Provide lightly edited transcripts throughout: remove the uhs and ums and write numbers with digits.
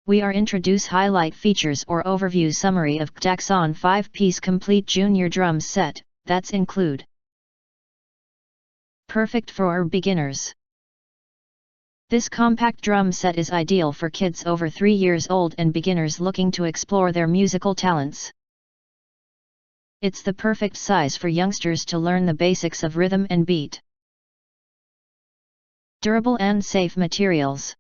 we are introduce highlight features or overview summary of Ktaxon 5-piece complete junior drum set, that's include. Perfect for beginners. This compact drum set is ideal for kids over 3 years old and beginners looking to explore their musical talents. It's the perfect size for youngsters to learn the basics of rhythm and beat. Durable and safe materials.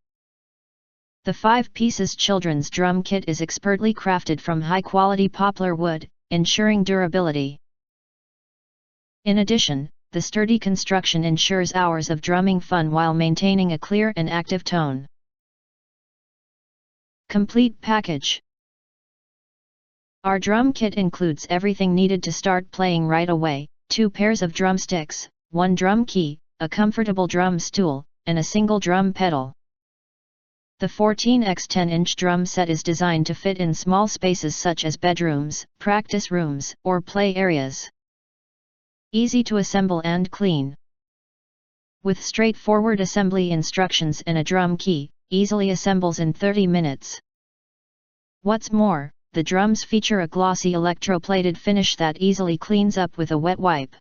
The 5 pieces children's drum kit is expertly crafted from high-quality poplar wood, ensuring durability. In addition, the sturdy construction ensures hours of drumming fun while maintaining a clear and active tone. Complete package. Our drum kit includes everything needed to start playing right away: 2 pairs of drumsticks, 1 drum key, a comfortable drum stool, and a single drum pedal. The 14x10-inch drum set is designed to fit in small spaces such as bedrooms, practice rooms, or play areas. Easy to assemble and clean. With straightforward assembly instructions and a drum key, easily assembles in 30 minutes. What's more, the drums feature a glossy electroplated finish that easily cleans up with a wet wipe.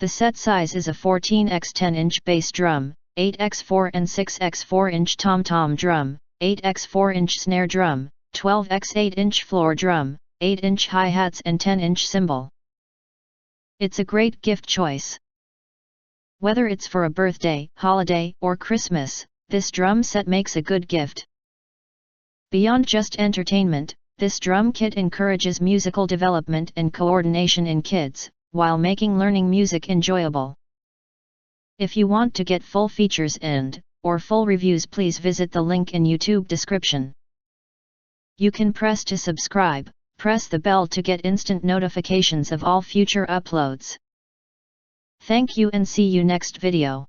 The set size is a 14x10-inch bass drum, 8x4 and 6x4-inch tom-tom drum, 8x4-inch snare drum, 12x8-inch floor drum, 8-inch hi-hats and 10-inch cymbal. It's a great gift choice. Whether it's for a birthday, holiday, or Christmas, this drum set makes a good gift. Beyond just entertainment, this drum kit encourages musical development and coordination in kids, while making learning music enjoyable. If you want to get full features or full reviews, please visit the link in YouTube description. You can press to subscribe. Press the bell to get instant notifications of all future uploads. Thank you and see you next video.